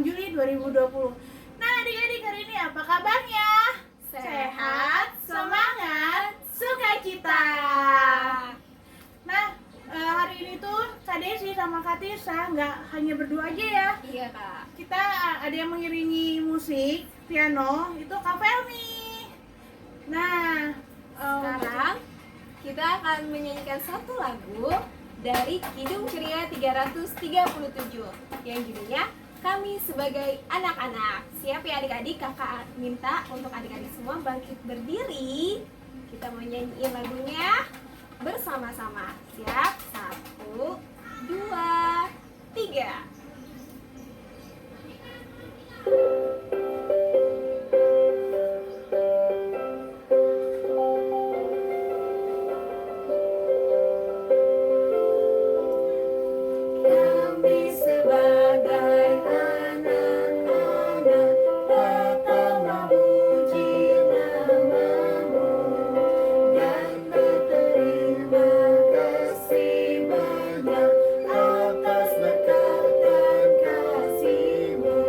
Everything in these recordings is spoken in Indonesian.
6 Juli 2020. Nah adik-adik, hari ini apa kabarnya? Sehat, semangat, sukacita. Nah hari ini tuh Kak Desi sama Kak Tisa nggak hanya berdua aja ya. Iya Kak. Kita ada yang mengiringi musik, piano, itu Kak Felmi. Nah Sekarang kita akan menyanyikan satu lagu dari Kidung Ceria 337 yang judulnya Kami Sebagai Anak-anak. Siap ya adik-adik? Kakak minta untuk adik-adik semua bangkit berdiri. Kita mau nyanyiin lagunya bersama-sama. Siap? 1, 2, 3. Kami sebagai anak-anak datang memuji nama-Mu dan berterima kasih banyak atas berkat dan kasih-Mu.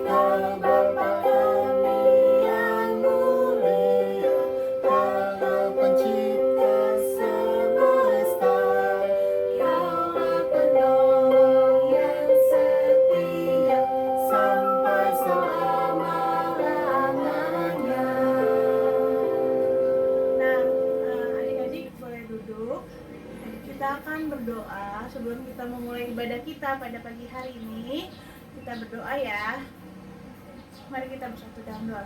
Kau Bapa kami yang mulia, Allah pencipta semesta. Kaulah penolong yang setia sampai selama-lamanya. Nah, adik-adik boleh duduk. Kita akan berdoa sebelum kita memulai ibadah kita pada pagi hari ini. Kita berdoa ya. Mari kita bersatu dalam doa.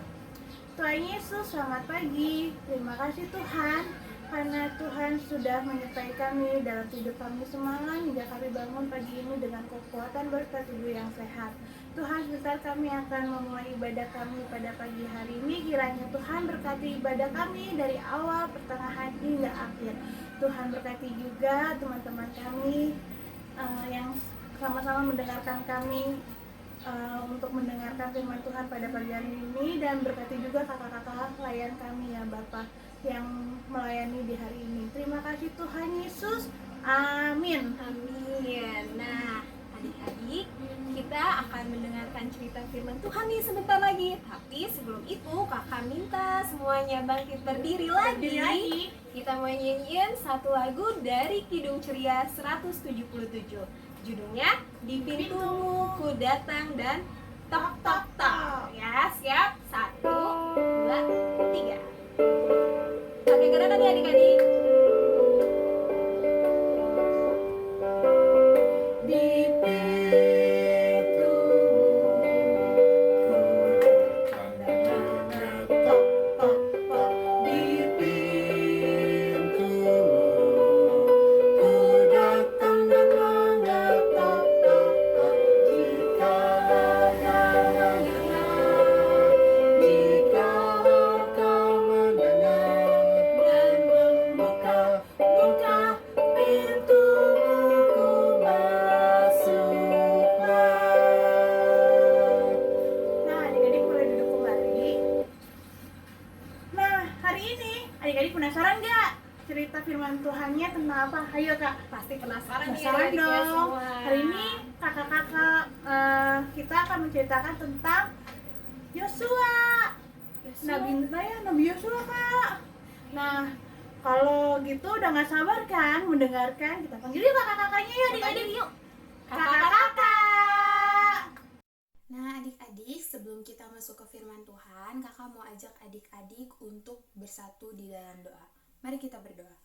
Tuhan Yesus, selamat pagi. Terima kasih Tuhan, karena Tuhan sudah menyertai kami dalam tidur kami semalam hingga kami bangun pagi ini dengan kekuatan berkat tubuh yang sehat. Tuhan, sebentar kami akan memulai ibadah kami pada pagi hari ini. Kiranya Tuhan berkati ibadah kami dari awal, pertengahan hingga akhir. Tuhan berkati juga teman-teman kami yang sama-sama mendengarkan kami untuk mendengarkan firman Tuhan pada pagi hari ini, dan berkati juga kakak-kakak pelayan kami ya Bapak yang melayani di hari ini. Terima kasih Tuhan Yesus. Amin. Amin. Nah, adik-adik, kita akan mendengarkan cerita firman Tuhan nih sebentar lagi. Tapi sebelum itu, kakak minta semuanya bangkit berdiri lagi. Kita mau nyanyiin satu lagu dari Kidung Ceria 177. Judulnya Di Pintumu Ku Datang dan Tok Tok Tok. Ya, siap? 1, 2, 3. Pakai gerakan ya adik-adik. Di pintumu ku datang dan tok tok tok. Di pintumu ku datang dan mengetok tok tok. Jikalau kau mendengar dan membuka pintumu, ku masuklah. Nah, adik-adik boleh duduk kembali. Nah, hari ini adik-adik penasaran nggak cerita firman Tuhannya tentang apa? Ayo Kak. Pasti penasaran nih Penasaran adik-adiknya dong. semua. Hari ini kakak-kakak kita akan menceritakan tentang Yosua. Nabi Yosua Kak. Nah, kalau gitu udah nggak sabar kan mendengarkan? Kita panggil yuk kakak-kakaknya ya adik-adik yuk. Kakak-kakak. Nah adik-adik, sebelum kita masuk ke firman Tuhan, kakak mau ajak adik-adik untuk bersatu di dalam doa. Mari kita berdoa.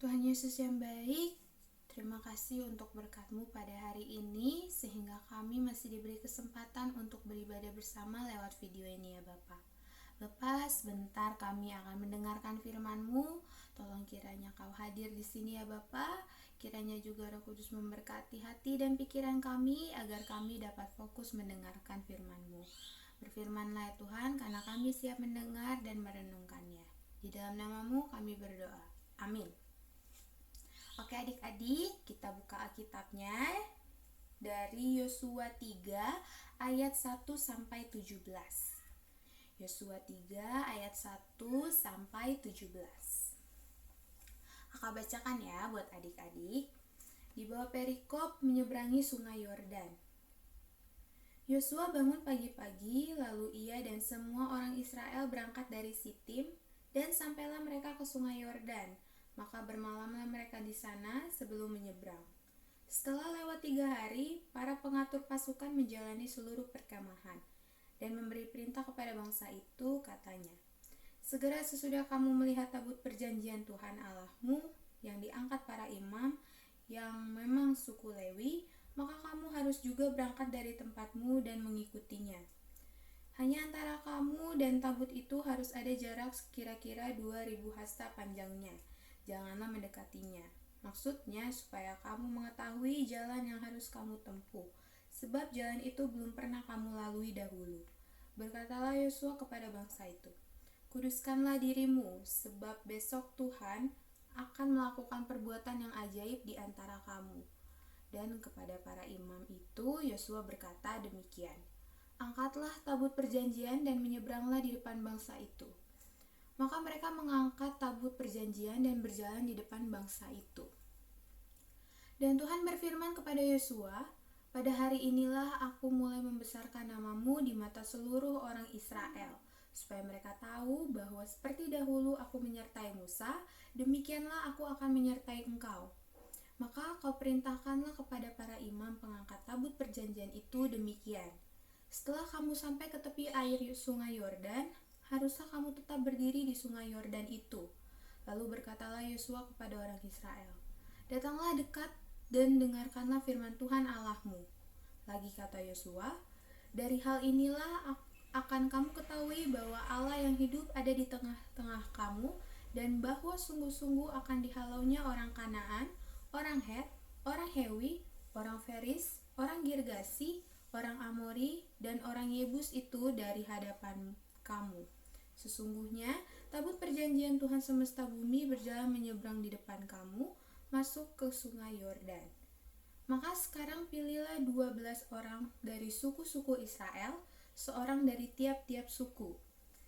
Tuhan Yesus yang baik, terima kasih untuk berkat-Mu pada hari ini, sehingga kami masih diberi kesempatan untuk beribadah bersama lewat video ini ya Bapak. Lepas bentar kami akan mendengarkan firman-Mu, tolong kiranya Kau hadir di sini ya Bapak. Kiranya juga Roh Kudus memberkati hati dan pikiran kami agar kami dapat fokus mendengarkan firman-Mu. Berfirmanlah ya Tuhan, karena kami siap mendengar dan merenungkannya. Di dalam nama-Mu kami berdoa. Amin. Oke adik-adik, kita buka Alkitabnya dari Yosua 3 ayat 1 sampai 17. Yosua 3 ayat 1 sampai 17. Kakak bacakan ya buat adik-adik. di bawah perikop menyeberangi sungai Yordan. Yosua bangun pagi-pagi, lalu ia dan semua orang Israel berangkat dari Sitim, dan sampailah mereka ke sungai Yordan. Maka bermalamlah mereka di sana sebelum menyeberang. Setelah lewat 3 hari, para pengatur pasukan menjalani seluruh perkemahan dan memberi perintah kepada bangsa itu, katanya, segera sesudah kamu melihat tabut perjanjian Tuhan Allahmu yang diangkat para imam yang memang suku Lewi, maka kamu harus juga berangkat dari tempatmu dan mengikutinya. Hanya antara kamu dan tabut itu harus ada jarak kira-kira 2000 hasta panjangnya. Janganlah mendekatinya. Maksudnya supaya kamu mengetahui jalan yang harus kamu tempuh, sebab jalan itu belum pernah kamu lalui dahulu. Berkatalah Yosua kepada bangsa itu, kuduskanlah dirimu, sebab besok Tuhan akan melakukan perbuatan yang ajaib di antara kamu. Dan kepada para imam itu Yosua berkata demikian, angkatlah tabut perjanjian dan menyeberanglah di depan bangsa itu. Maka mereka mengangkat tabut perjanjian dan berjalan di depan bangsa itu. Dan Tuhan berfirman kepada Yosua, pada hari inilah aku mulai membesarkan namamu di mata seluruh orang Israel, supaya mereka tahu bahwa seperti dahulu aku menyertai Musa, demikianlah aku akan menyertai engkau. Maka kau perintahkanlah kepada para imam pengangkat tabut perjanjian itu demikian. Setelah kamu sampai ke tepi air sungai Yordan, haruslah kamu tetap berdiri di sungai Yordan itu. Lalu berkatalah Yosua kepada orang Israel, datanglah dekat dan dengarkanlah firman Tuhan Allahmu. Lagi kata Yosua, dari hal inilah akan kamu ketahui bahwa Allah yang hidup ada di tengah-tengah kamu, dan bahwa sungguh-sungguh akan dihalaunya orang Kanaan, orang Het, orang Hewi, orang Feris, orang Girgasi, orang Amori, dan orang Yebus itu dari hadapan kamu. Sesungguhnya tabut perjanjian Tuhan semesta bumi berjalan menyeberang di depan kamu, masuk ke sungai Yordan. Maka sekarang pilihlah 12 orang dari suku-suku Israel, seorang dari tiap-tiap suku.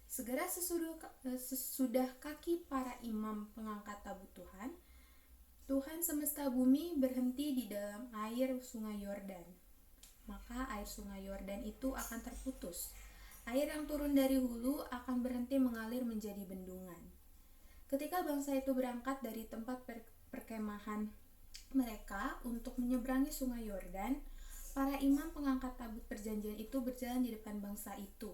Segera sesudah kaki para imam pengangkat tabut Tuhan, Tuhan semesta bumi berhenti di dalam air sungai Yordan. Maka air sungai Yordan itu akan terputus. Air yang turun dari hulu akan berhenti mengalir menjadi bendungan. Ketika bangsa itu berangkat dari tempat perkemahan mereka untuk menyeberangi sungai Yordan, para imam pengangkat tabut perjanjian itu berjalan di depan bangsa itu.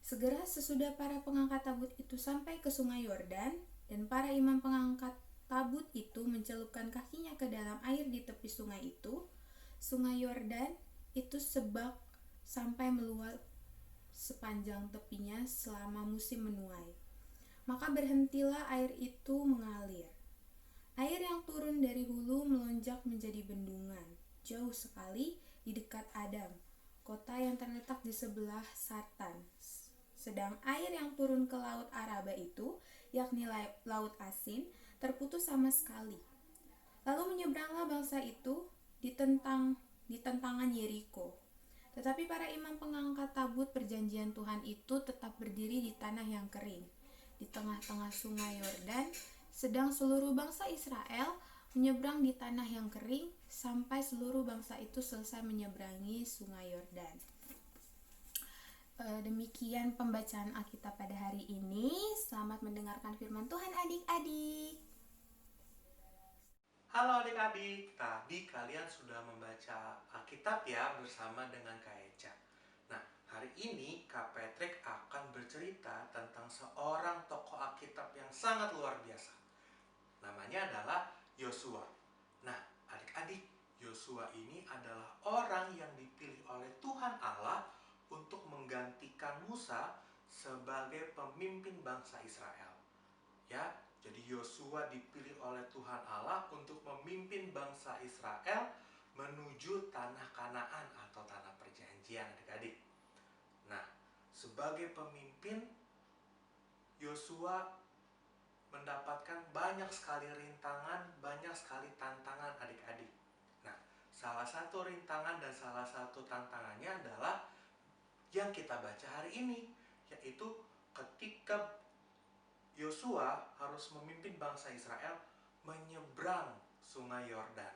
Segera sesudah para pengangkat tabut itu sampai ke sungai Yordan, dan para imam pengangkat tabut itu mencelupkan kakinya ke dalam air di tepi sungai itu, sungai Yordan itu sebak sampai meluap sepanjang tepinya selama musim menuai. Maka berhentilah air itu mengalir. Air yang turun dari hulu melonjak menjadi bendungan, jauh sekali di dekat Adam, kota yang terletak di sebelah Sartan. Sedang air yang turun ke laut Araba itu, yakni laut asin, terputus sama sekali. Lalu menyeberanglah bangsa itu di tentangan Yeriko. Tetapi para imam pengangkat tabut perjanjian Tuhan itu tetap berdiri di tanah yang kering, di tengah-tengah sungai Yordan, sedang seluruh bangsa Israel menyeberang di tanah yang kering sampai seluruh bangsa itu selesai menyeberangi sungai Yordan. Demikian pembacaan Alkitab pada hari ini. Selamat mendengarkan firman Tuhan adik-adik. Halo adik-adik, tadi kalian sudah membaca Alkitab ya bersama dengan Kak Eca. Nah, hari ini Kak Patrick akan bercerita tentang seorang tokoh Alkitab yang sangat luar biasa. Namanya adalah Yosua. Nah, adik-adik, Yosua ini adalah orang yang dipilih oleh Tuhan Allah untuk menggantikan Musa sebagai pemimpin bangsa Israel. Ya, jadi Yosua dipilih oleh Tuhan Allah untuk memimpin bangsa Israel menuju tanah Kanaan atau tanah perjanjian, adik-adik. Nah, sebagai pemimpin, Yosua mendapatkan banyak sekali rintangan, banyak sekali tantangan, adik-adik. Nah, salah satu rintangan dan salah satu tantangannya adalah yang kita baca hari ini, yaitu ketika Yosua harus memimpin bangsa Israel menyeberang sungai Yordan.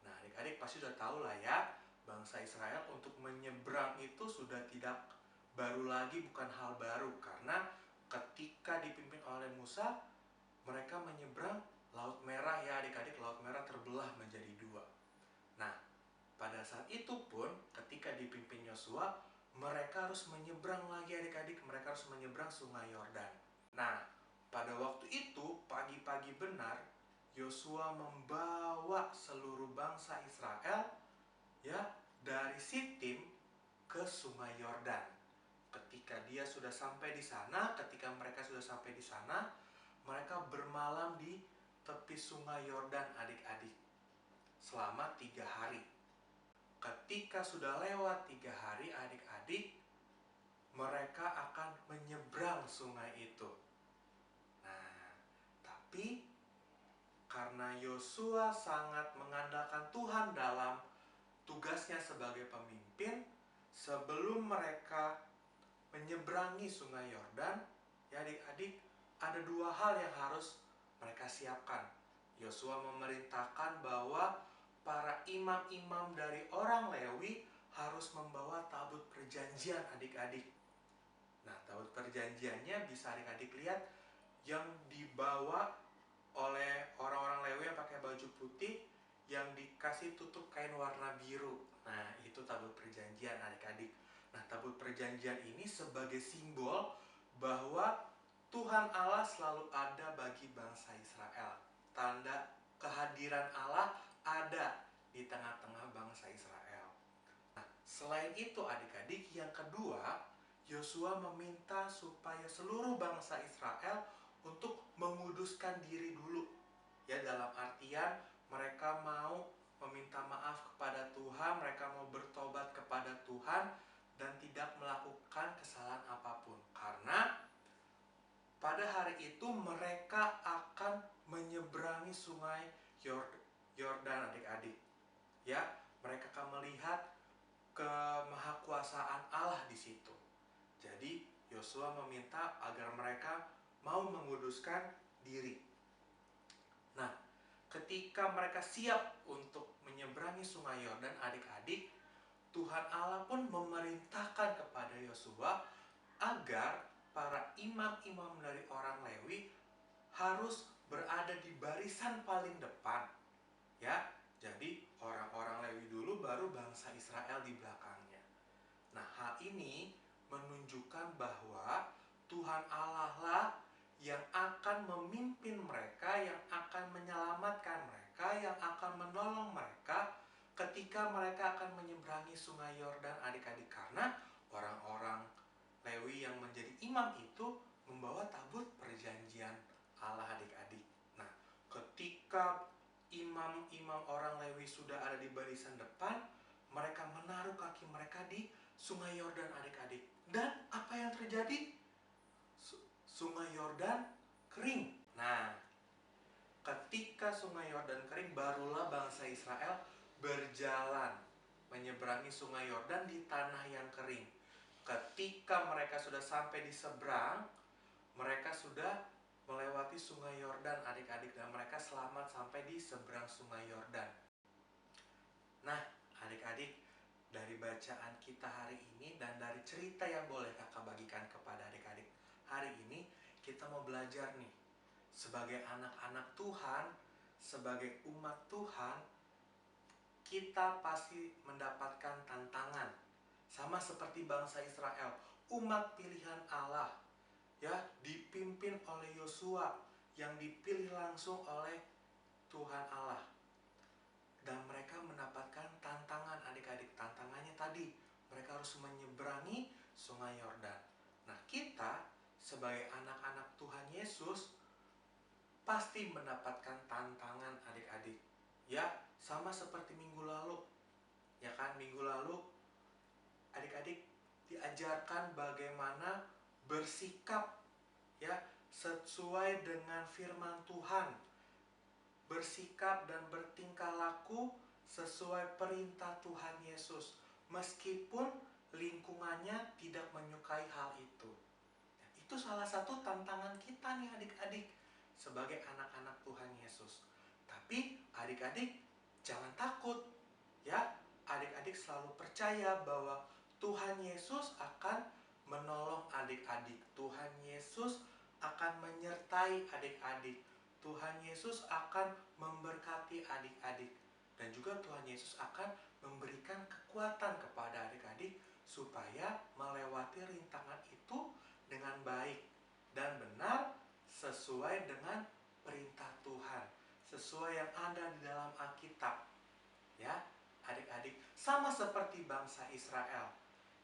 Nah, adik-adik pasti sudah tahu lah ya, bangsa Israel untuk menyeberang itu sudah tidak baru lagi, bukan hal baru. Karena ketika dipimpin oleh Musa, mereka menyeberang Laut Merah ya adik-adik. Laut Merah terbelah menjadi dua. Nah, pada saat itu pun ketika dipimpin Yosua, mereka harus menyeberang lagi adik-adik. Mereka harus menyeberang Sungai Yordan. Nah, pada waktu itu pagi-pagi benar Yosua membawa seluruh bangsa Israel ya dari Sitim ke Sungai Yordan. Ketika dia sudah sampai di sana, ketika mereka sudah sampai di sana, mereka bermalam di tepi Sungai Yordan adik-adik selama 3 hari. Ketika sudah lewat 3 hari adik-adik, mereka akan menyeberang sungai itu. Nah, tapi karena Yosua sangat mengandalkan Tuhan dalam tugasnya sebagai pemimpin, sebelum mereka menyeberangi Sungai Yordan, ya adik-adik, ada 2 hal yang harus mereka siapkan. Yosua memerintahkan bahwa para imam-imam dari orang Lewi harus membawa tabut perjanjian adik-adik. Nah, tabut perjanjiannya bisa adik-adik lihat yang dibawa oleh orang-orang Lewi yang pakai baju putih yang dikasih tutup kain warna biru. Nah, itu tabut perjanjian adik-adik. Nah, tabut perjanjian ini sebagai simbol bahwa Tuhan Allah selalu ada bagi bangsa Israel. Tanda kehadiran Allah ada di tengah-tengah bangsa Israel. Nah, selain itu adik-adik, yang kedua, Yosua meminta supaya seluruh bangsa Israel untuk menguduskan diri dulu. Ya, dalam artian mereka mau meminta maaf kepada Tuhan, mereka mau bertobat kepada Tuhan dan tidak melakukan kesalahan apapun. Karena pada hari itu mereka akan menyeberangi Sungai Yordan adik-adik. Ya, mereka akan melihat kemahakuasaan Allah di situ. Jadi Yosua meminta agar mereka mau menguduskan diri. Nah, ketika mereka siap untuk menyeberangi Sungai Yordan adik-adik, Tuhan Allah pun memerintahkan kepada Yosua agar para imam-imam dari orang Lewi harus berada di barisan paling depan. Ya, jadi orang-orang Lewi dulu baru bangsa Israel di belakangnya. Nah, hal ini menunjukkan bahwa Tuhan Allah lah yang akan memimpin mereka, yang akan menyelamatkan mereka, yang akan menolong mereka ketika mereka akan menyeberangi Sungai Yordan adik-adik. Karena orang-orang Lewi yang menjadi imam itu membawa tabut perjanjian Allah adik-adik. Nah, ketika imam-imam orang Lewi sudah ada di barisan depan, mereka menaruh kaki mereka di Sungai Yordan adik-adik. Dan apa yang terjadi? Sungai Yordan kering. Nah, ketika Sungai Yordan kering, barulah bangsa Israel berjalan menyeberangi Sungai Yordan di tanah yang kering. Ketika mereka sudah sampai di seberang, mereka sudah melewati Sungai Yordan adik-adik, dan mereka selamat sampai di seberang Sungai Yordan. Nah, adik-adik, dari bacaan kita hari ini dan dari cerita yang boleh kakak bagikan kepada adik-adik hari ini, kita mau belajar nih, sebagai anak-anak Tuhan, sebagai umat Tuhan, kita pasti mendapatkan tantangan. Sama seperti bangsa Israel, umat pilihan Allah, ya, dipimpin oleh Yosua yang dipilih langsung oleh Tuhan Allah. Dan mereka mendapatkan tantangan adik-adik. Tantangannya tadi, mereka harus menyeberangi Sungai Yordan. Nah, kita sebagai anak-anak Tuhan Yesus pasti mendapatkan tantangan adik-adik. Ya, sama seperti minggu lalu. Ya kan, minggu lalu adik-adik diajarkan bagaimana bersikap ya sesuai dengan firman Tuhan. Bersikap dan bertingkah laku sesuai perintah Tuhan Yesus, meskipun lingkungannya tidak menyukai hal itu. Itu salah satu tantangan kita nih adik-adik sebagai anak-anak Tuhan Yesus. Tapi adik-adik jangan takut. Ya, adik-adik selalu percaya bahwa Tuhan Yesus akan menolong adik-adik. Tuhan Yesus akan menyertai adik-adik. Tuhan Yesus akan memberkati adik-adik. Dan juga Tuhan Yesus akan memberikan kekuatan kepada adik-adik supaya melewati rintangan itu dengan baik dan benar sesuai dengan perintah Tuhan, sesuai yang ada di dalam Alkitab. Ya, adik-adik, sama seperti bangsa Israel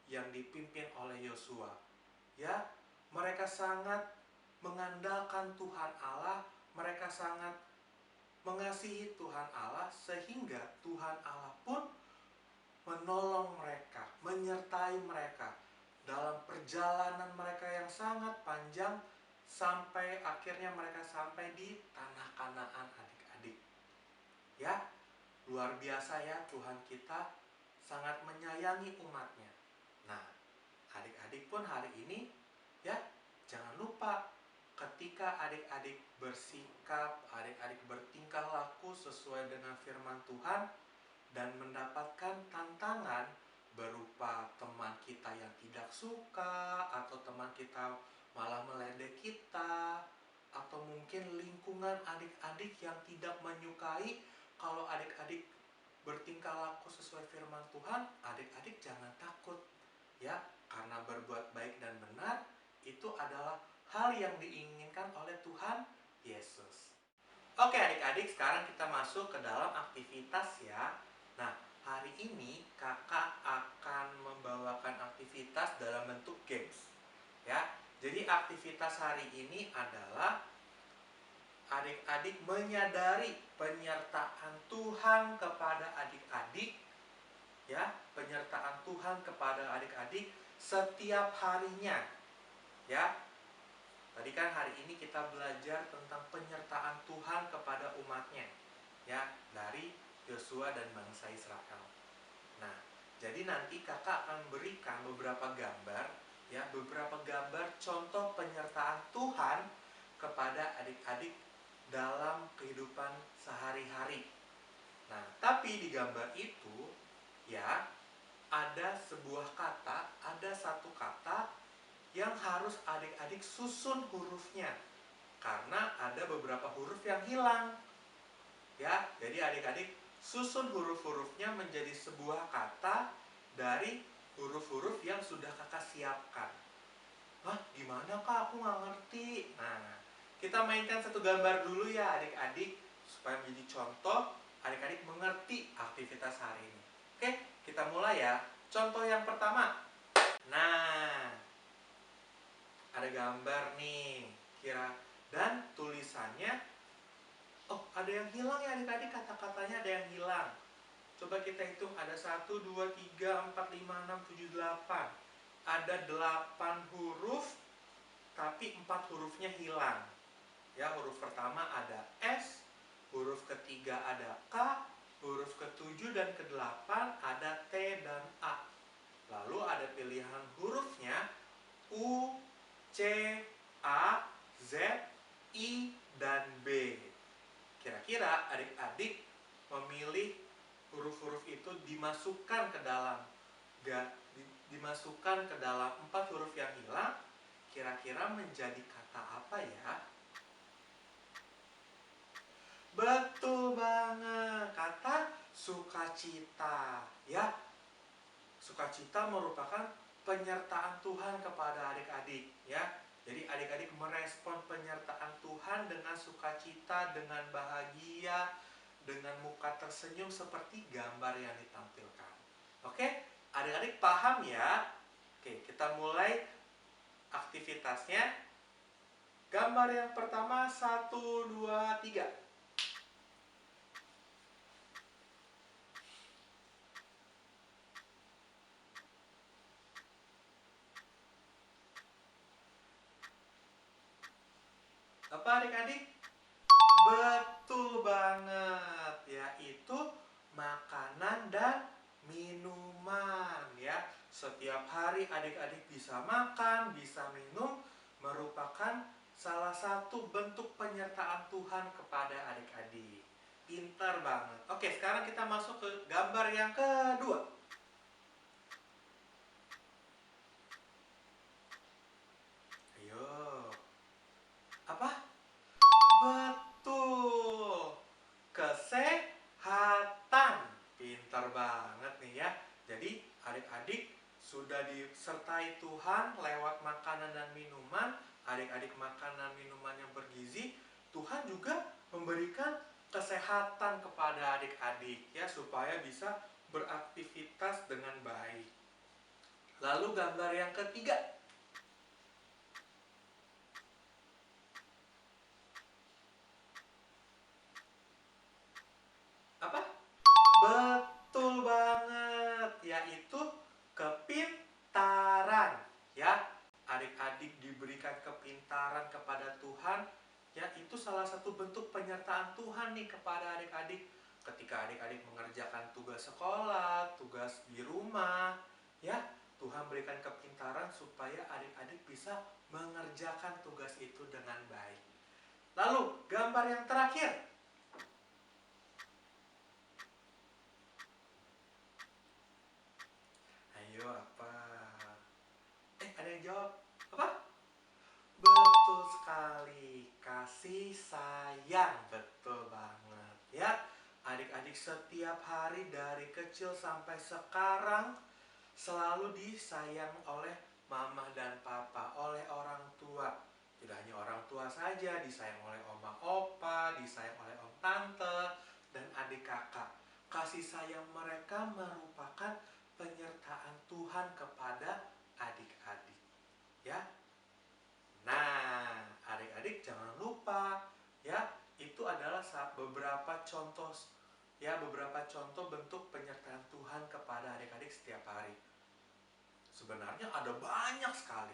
yang dipimpin oleh Yosua. Ya, mereka sangat mengandalkan Tuhan Allah, mereka sangat mengasihi Tuhan Allah sehingga Tuhan Allah pun menolong mereka, menyertai mereka dalam perjalanan mereka yang sangat panjang sampai akhirnya mereka sampai di tanah Kanaan, adik-adik. Ya, luar biasa ya, Tuhan kita sangat menyayangi umatnya. Nah, adik-adik pun hari ini ya, jangan lupa ketika adik-adik bersikap, adik-adik bertingkah laku sesuai dengan firman Tuhan dan mendapatkan tantangan berupa teman kita yang tidak suka atau teman kita malah meledek kita, atau mungkin lingkungan adik-adik yang tidak menyukai kalau adik-adik bertingkah laku sesuai firman Tuhan, adik-adik jangan takut ya, karena berbuat baik dan benar itu adalah hal yang diinginkan oleh Tuhan Yesus. Oke adik-adik, sekarang kita masuk ke dalam aktivitas ya. Nah, hari ini kakak akan membawakan aktivitas dalam bentuk games ya. Jadi aktivitas hari ini adalah adik-adik menyadari penyertaan Tuhan kepada adik-adik ya, penyertaan Tuhan kepada adik-adik setiap harinya ya. Tadi kan hari ini kita belajar tentang penyertaan Tuhan kepada umatnya ya, dari Yosua dan bangsa Israel. Nah, jadi nanti kakak akan berikan beberapa gambar ya, beberapa gambar contoh penyertaan Tuhan kepada adik-adik dalam kehidupan sehari-hari. Nah, tapi di gambar itu ya, ada sebuah kata, ada satu kata yang harus adik-adik susun hurufnya, karena ada beberapa huruf yang hilang ya. Jadi adik-adik susun huruf-hurufnya menjadi sebuah kata dari huruf-huruf yang sudah kakak siapkan. Hah, gimana kak? Aku nggak ngerti. Nah, kita mainkan satu gambar dulu ya adik-adik, supaya menjadi contoh adik-adik mengerti aktivitas hari ini. Oke, kita mulai ya. Contoh yang pertama. Nah, ada gambar nih, dan tulisannya, oh ada yang hilang ya adik-adik, kata-katanya ada yang hilang. Coba kita hitung, ada 1, 2, 3, 4, 5, 6, 7, 8. Ada 8 huruf, tapi 4 hurufnya hilang. Ya, huruf pertama ada S, huruf ketiga ada K, huruf ke-7 dan ke-8 ada T dan A. Lalu ada pilihan hurufnya U, C, A, Z, I, dan B. Kira-kira adik-adik memilih huruf-huruf itu dimasukkan ke dalam 4 huruf yang hilang, kira-kira menjadi kata apa ya? Betul banget, kata sukacita ya. Sukacita merupakan penyertaan Tuhan kepada adik-adik ya. Jadi adik-adik merespon penyertaan Tuhan dengan sukacita, dengan bahagia, dengan muka tersenyum seperti gambar yang ditampilkan. Oke, adik-adik paham ya? Oke, kita mulai aktivitasnya. Gambar yang pertama, 1, 2, 3. Apa adik-adik? Betul banget, yaitu makanan dan minuman ya. Setiap hari adik-adik bisa makan, bisa minum, merupakan salah satu bentuk penyertaan Tuhan kepada adik-adik. Pintar banget. Oke, sekarang kita masuk ke gambar yang kedua. Ayo. Apa? Betul. Kesehatan. Pintar banget nih ya. Jadi adik-adik sudah disertai Tuhan lewat makanan dan minuman. Adik-adik makanan minuman yang bergizi. Tuhan juga memberikan kesehatan kepada adik-adik ya, supaya bisa beraktivitas dengan baik. Lalu gambar yang ketiga. Apa? Betul banget, yaitu kepintaran ya. Adik-adik diberikan kepintaran kepada Tuhan ya, itu salah satu bentuk penyertaan Tuhan nih kepada adik-adik. Ketika adik-adik mengerjakan tugas sekolah, tugas di rumah ya, Tuhan berikan kepintaran supaya adik-adik bisa mengerjakan tugas itu dengan baik. Lalu gambar yang terakhir. Ayo, apa? Ada yang jawab? Apa? Betul sekali, kasih sayang. Betul banget ya. Adik-adik setiap hari dari kecil sampai sekarang selalu disayang oleh mama dan papa, oleh orang tua. Tidak hanya orang tua saja, disayang oleh oma opa, disayang oleh om tante, dan adik kakak. Kasih sayang mereka merupakan penyertaan Tuhan kepada adik-adik ya. Nah, adik-adik jangan lupa ya, itu adalah beberapa contoh ya, beberapa contoh bentuk penyertaan Tuhan kepada adik-adik setiap hari. Sebenarnya ada banyak sekali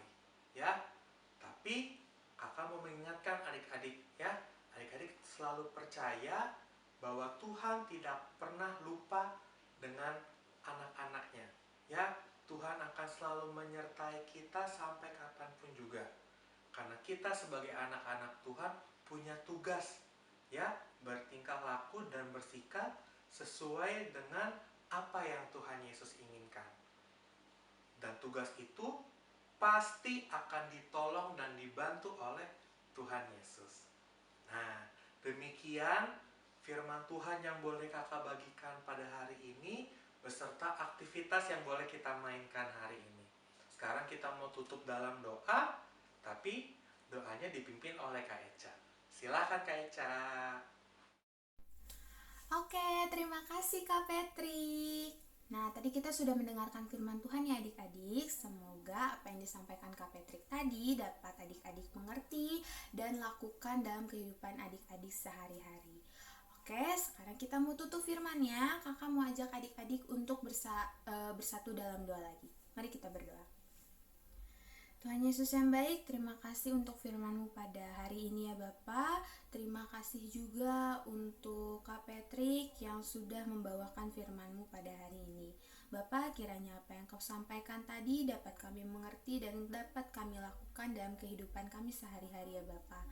ya, tapi kakak mau mengingatkan adik-adik ya, adik-adik selalu percaya bahwa Tuhan tidak pernah lupa dengan anak-anaknya ya. Tuhan akan selalu menyertai kita sampai kapanpun juga, karena kita sebagai anak-anak Tuhan punya tugas ya, bertingkah laku dan bersikap sesuai dengan apa yang Tuhan Yesus inginkan. Dan tugas itu pasti akan ditolong dan dibantu oleh Tuhan Yesus. Nah, demikian firman Tuhan yang boleh kakak bagikan pada hari ini, beserta aktivitas yang boleh kita mainkan hari ini. Sekarang kita mau tutup dalam doa, tapi doanya dipimpin oleh Kak Eca. Silakan Kak Eca. Oke, terima kasih Kak Patrick. Nah, tadi kita sudah mendengarkan firman Tuhan ya adik-adik. Semoga apa yang disampaikan Kak Patrick tadi dapat adik-adik mengerti dan lakukan dalam kehidupan adik-adik sehari-hari. Oke, sekarang kita mau tutup firman-Nya. Kakak mau ajak adik-adik untuk bersatu dalam doa lagi. Mari kita berdoa. Tuhan Yesus yang baik, terima kasih untuk firman-Mu pada hari ini ya Bapa. Terima kasih juga untuk Kak Patrick yang sudah membawakan firman-Mu pada hari ini. Bapa, kiranya apa yang Kau sampaikan tadi dapat kami mengerti dan dapat kami lakukan dalam kehidupan kami sehari-hari ya Bapa.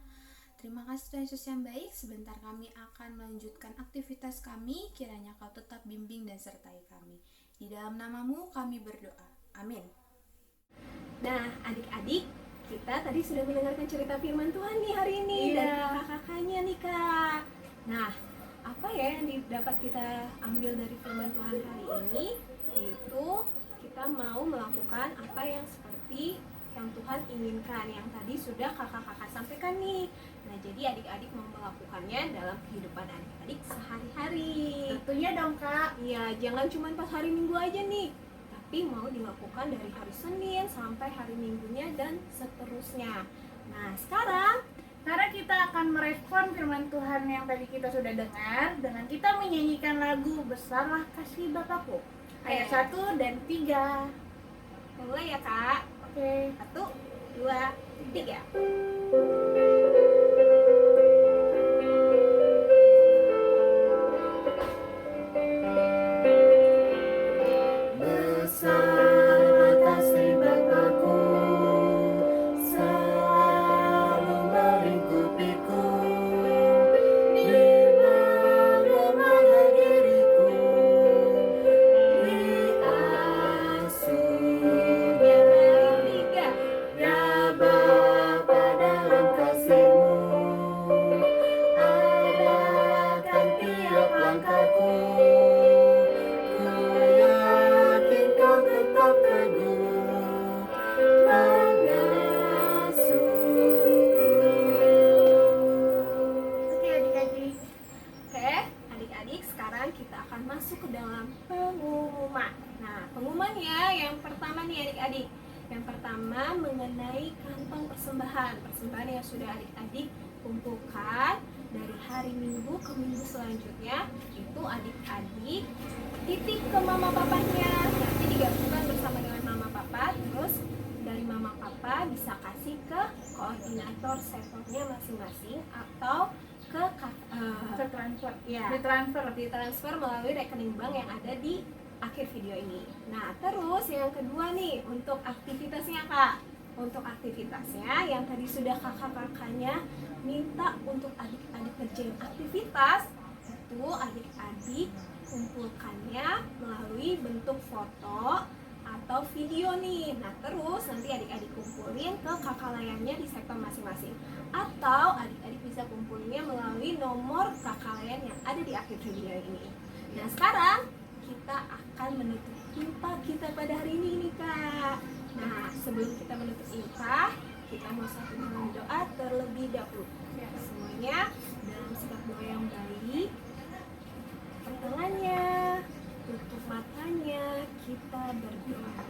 Terima kasih Tuhan Yesus yang baik, sebentar kami akan melanjutkan aktivitas kami, kiranya Kau tetap bimbing dan sertai kami. Di dalam nama-Mu kami berdoa. Amin. Nah, adik-adik, kita tadi sudah mendengarkan cerita firman Tuhan nih hari ini dari kakak-kakaknya nih Kak. Nah, apa ya yang dapat kita ambil dari firman Tuhan hari ini? Yaitu kita mau melakukan apa yang seperti yang Tuhan inginkan, yang tadi sudah kakak-kakak sampaikan nih. Nah, jadi adik-adik mau melakukannya dalam kehidupan adik-adik sehari-hari. Tentunya dong Kak. Iya, jangan cuma pas hari Minggu aja nih, tapi mau dilakukan dari hari Senin sampai hari Minggunya dan seterusnya. Nah, sekarang kita akan merespon firman Tuhan yang tadi kita sudah dengar dengan kita menyanyikan lagu Besarlah Kasih Bapakku, ayat 1 dan 3. mulai ya Kak. Oke. 1, 2, 3. Besarlah kasih Bapakku, selalu melingkupiku, di mana adik-adik. Yang pertama mengenai kantong persembahan yang sudah adik-adik kumpulkan dari hari Minggu ke minggu selanjutnya. Itu adik-adik titip ke mama papanya, nanti digabungkan bersama dengan mama papa. Terus dari mama papa bisa kasih ke koordinator sektornya masing-masing atau ke transfer ya, ditransfer melalui rekening bank yang ada di akhir video ini. Nah, terus yang kedua nih, untuk aktivitasnya Kak. Untuk aktivitasnya yang tadi sudah kakak-kakaknya minta untuk adik-adik kerjain aktivitas, itu adik-adik kumpulkannya melalui bentuk foto atau video nih. Nah, terus nanti adik-adik kumpulin ke kakak layannya di sektor masing-masing. Atau adik-adik bisa kumpulinnya melalui nomor kakak layan yang ada di akhir video ini. Nah, sekarang kita akan menutup IMPA kita pada hari ini nih Kak. Nah, sebelum kita menutup IMPA, kita mau satu dalam doa terlebih dahulu. Ya, semuanya dalam sikap doa yang baik. Tangannya, tutup matanya, kita berdoa.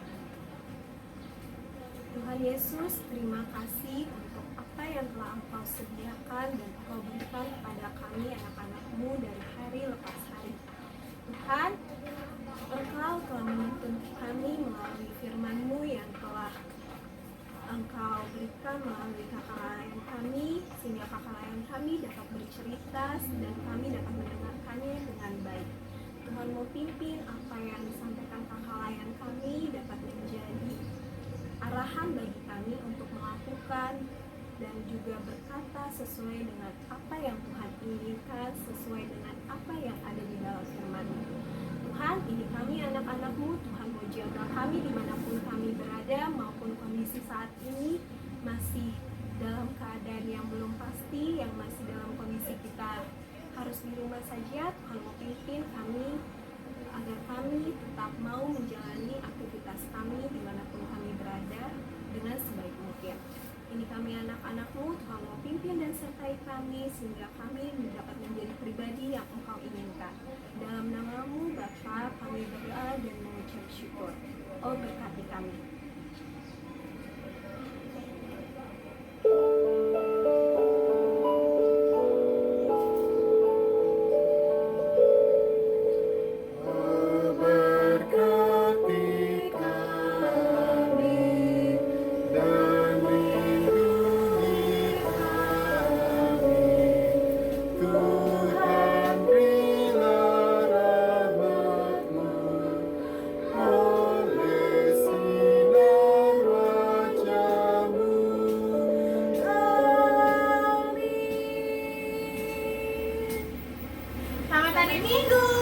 Tuhan Yesus, terima kasih untuk apa yang telah Engkau sediakan dan Engkau berikan kepada kami anak-anak-Mu dari hari lepas hari. Tuhan, Engkau telah menuntun kami melalui firman-Mu yang telah Engkau berikan melalui kakak layan kami, sehingga kakak layan kami dapat bercerita dan kami dapat mendengarkannya dengan baik. Tuhan mau pimpin apa yang disampaikan kakak layan kami dapat menjadi arahan bagi kami untuk melakukan dan juga berkata sesuai dengan apa yang Tuhan inginkan, sesuai dengan apa yang ada di dalam firman-Mu. Tuhan, ini kami anak-anak-Mu, Tuhan mau jaga kami dimanapun kami berada maupun kondisi saat ini masih dalam keadaan yang belum pasti, yang masih dalam kondisi kita harus di rumah saja. Tuhan mau pimpin kami agar kami tetap mau menjalani aktivitas kami dimanapun kami berada dengan sebaik mungkin. Ini kami anak-anak-Mu, Tuhan mau pimpin dan sertai kami sehingga kami dapat menjadi pribadi yang Engkau inginkan. Dalam nama-Mu Bapa, kami berdoa dan mengucap syukur. Oh, berkati kami. Selamat hari Minggu.